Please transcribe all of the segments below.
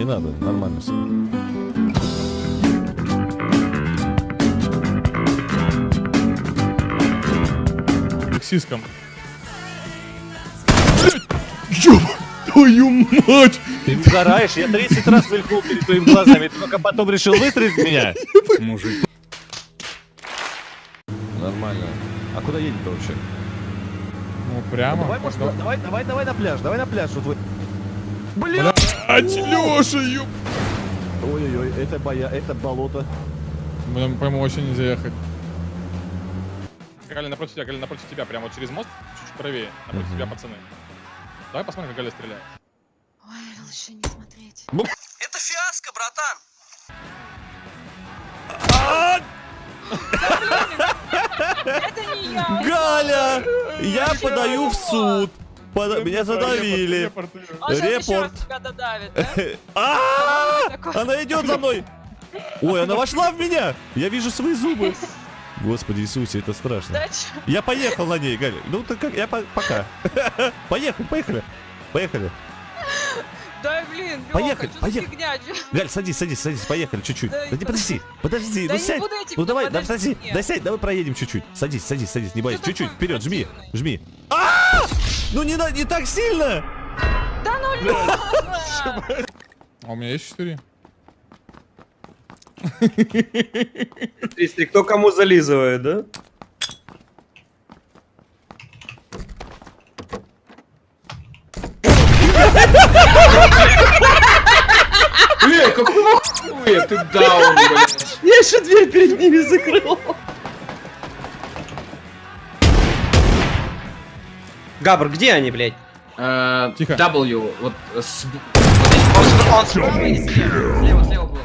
Не надо, нормально все. Сиском. Ёб твою мать! Ты угораешь, я 30 раз мелькнул перед твоими глазами, ты только потом решил выстрелить в меня? Мужик. Нормально. А куда едем-то вообще? Ну прямо. Давай, может, давай на пляж, вот вы... Блин! Блядь, Лёша, ёб... Ой-ой-ой, это болото. Нам прямо вообще нельзя ехать. Галя напротив тебя, прямо вот через мост, чуть-чуть правее, напротив тебя, пацаны. Давай посмотрим, как Галя стреляет. Ой, лучше не смотреть. Это фиаско, братан! Это не я. Галя! Я подаю в суд! Меня задавили! Он сейчас еще раз Репорт. тебя додавит, да? Такой. Она идет за мной! Ой, она вошла в меня! Я вижу свои зубы! Господи Иисусе, это страшно. Да чё? Я поехал на ней, Галя. Ну ты как, пока. Поехали. Да блин, Лёха, Поехали, что за поехали. фигня? Чё? Галь, садись, поехали чуть-чуть. Да Да не подожди, Да ну не сядь. буду я тебе, Ну давай, подожди. да сядь, давай проедем чуть-чуть. Садись, не бойся, Что чуть-чуть, такой вперед, жми. противный? Ну не так сильно! Да ну Лёха! А у меня есть 4. Если кто кому зализывает, да? Какого хуя ты даун, блядь? Я еще дверь перед ними закрыл. Габр, где они, блядь? Тихо. W, вот Слева был.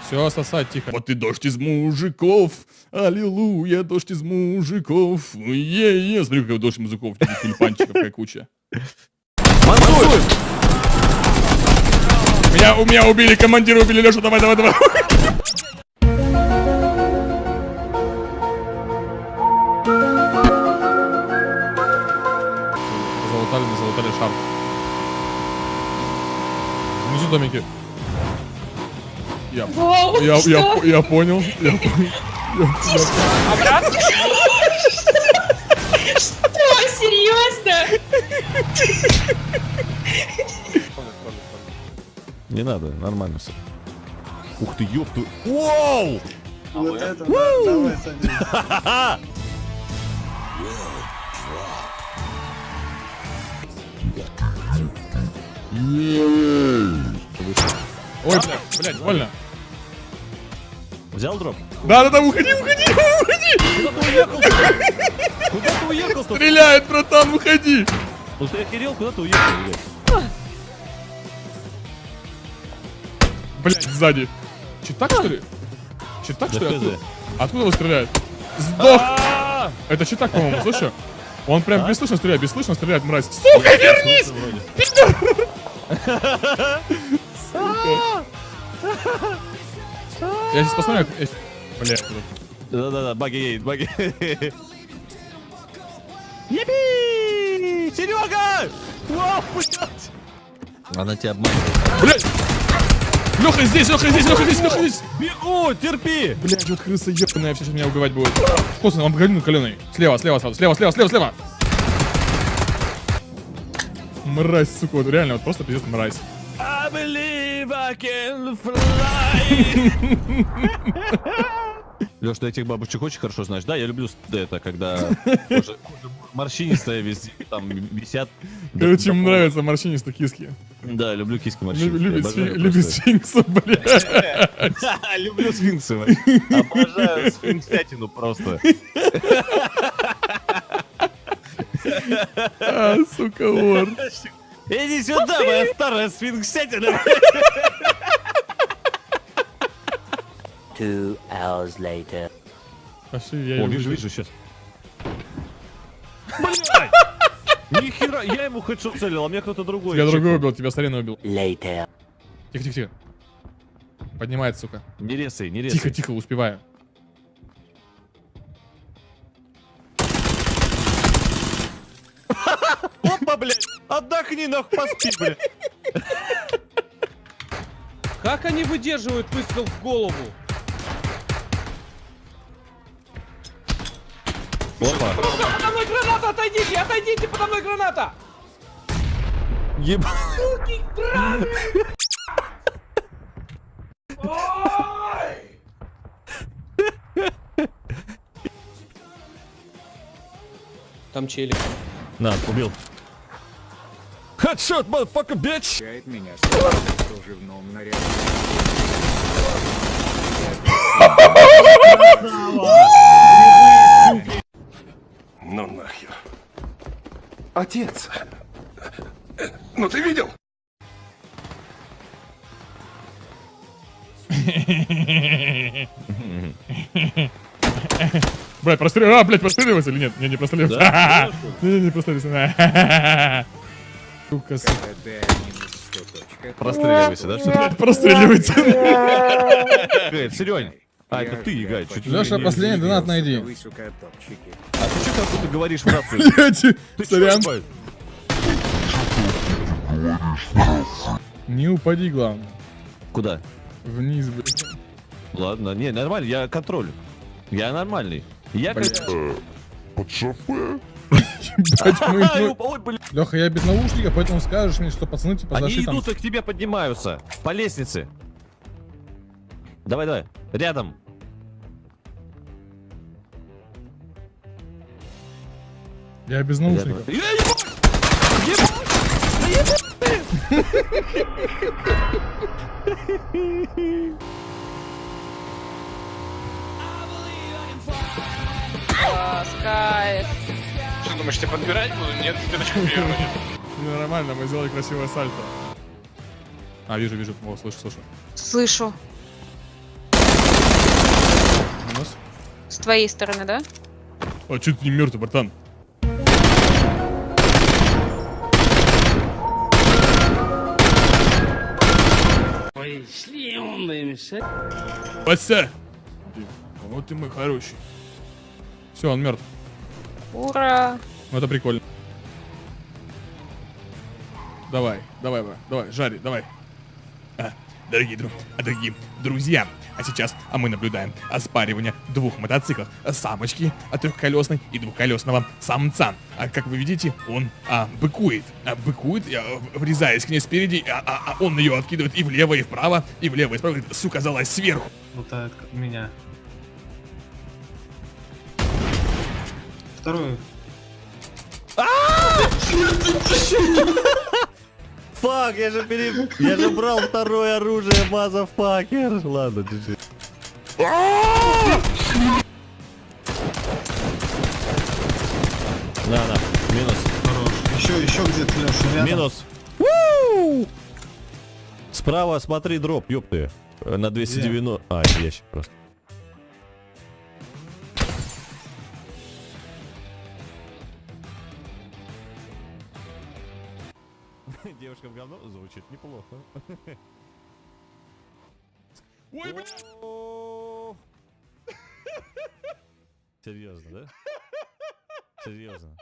Все, сосать, тихо. Вот и дождь из мужиков. Аллилуйя, дождь из мужиков. Е-е. Смотри, какой дождь мужиков. Тюльпанчиков, какая куча. Мансур! Меня убили, командира убили, Леша, давай. Залутали шар. Внизу домики. Я понял. Серьезно? Не надо, нормально все. Ух ты, ёпту. Воу! Вот это, да, давай садись. Ой, блядь, больно. Взял дроп? Да, уходи. Куда ты уехал-то? Стреляет, братан, уходи. Ну ты охерел, куда ты уехал, блядь? Блядь, сзади. Читак, что ли? Читак, что ли? Да Откуда? хз. Откуда его стреляет? Сдох! А! Это читак, по-моему, слышишь? Он прям бесслышно стреляет, мразь. Сука, вернись! Сука. Я сейчас посмотрю, как... Блядь. Да, баги едет. Епи! Серега! Вау, блядь! Она тебя обманывает. Блядь! Леха здесь! Бегу, терпи! Блядь, вот крыса ебаная, сейчас меня убивать будет. Вкусно, он говнюк каленый. Слева сразу. Мразь, сука, вот реально, вот просто пиздец мразь. I believe I can fly. Леш, ты этих бабочек очень хорошо знаешь, да? Я люблю это, когда кожа морщинистая везде, там висят. Короче, ему нравятся морщинистые киски. Да, люблю киски морщинистые. Любит обожаю любит просто. сфинкса, блядь. Люблю сфинксов. Обожаю сфинксятину просто. А, сука, вор. Иди сюда, моя старая сфинксятина. 2 hours later. Пошли, я О, его вижу вижу. сейчас. Блядь! Нихера, я ему хедшот целил, а мне кто-то другой. Тебя другой чекнул. убил, тебя Сарена убил. Later. Тихо. Поднимается, сука. Не резай. Тихо, успеваю. Опа, блядь! Отдохни, нахуй, поспи, блядь! Как они выдерживают выстрел в голову? Опа. Подо мной граната! Отойдите! Отойдите! Подо мной граната! Еба. Там челик. На, убил. Headshot, motherfucker, bitch! Меня с кружевном наряде. Ну нахер. Отец. Ну ты видел? Блядь, простреливается. Блядь, простреливается или нет? Не простреливается. Не простреливается. Сука, Простреливайся, да? Все блядь, простреливается. Серёнь. А, это ты, Игорь. Чуть Лёша, последний донат найди. А ты что как будто говоришь в рацию? Блядь, Ты сорян. чё, Не упади, главное. Куда? Вниз, блядь. Ладно, не, нормально, я контролю. Я нормальный. Я как... Ебать, мы... Ой, блин. Леха, я без наушников, поэтому скажешь мне, что пацаны типа Они зашли там. идут и к тебе поднимаются. По лестнице. Давай, давай. Рядом. Я без наушников. Я ебать! Ебать! Да ебать Класс, кайф. Что думаешь, тебя подбирать буду? Нет, ты точку первую. Ну, нормально, мы сделали красивое сальто. А, вижу. О, слышу. Слышу. Минус. С твоей стороны, да? А, чё ты не мертвый, братан? Вася! Вот ты мой хороший. Все, он мертв. Ура! Ну это прикольно. Давай, жари, давай. Дорогие друзья, а сейчас мы наблюдаем спаривание двух мотоциклов самочки, трехколесной и двухколесного самца. Как вы видите, он быкует, врезаясь к ней спереди, он ее откидывает и влево, и вправо, и влево, и справа, говорит, сука, залазь сверху. Лутает меня. Вторую. Фак, я же брал второе оружие, мазафакер. Ладно, держи. На, минус. Хорош. Еще где-то, Леша, рядом. Минус. Справа смотри дроп, ёпты. На 290. А, это ящик просто. Девушка в говно звучит неплохо. Ой, блядь! Серьезно, да? Серьезно.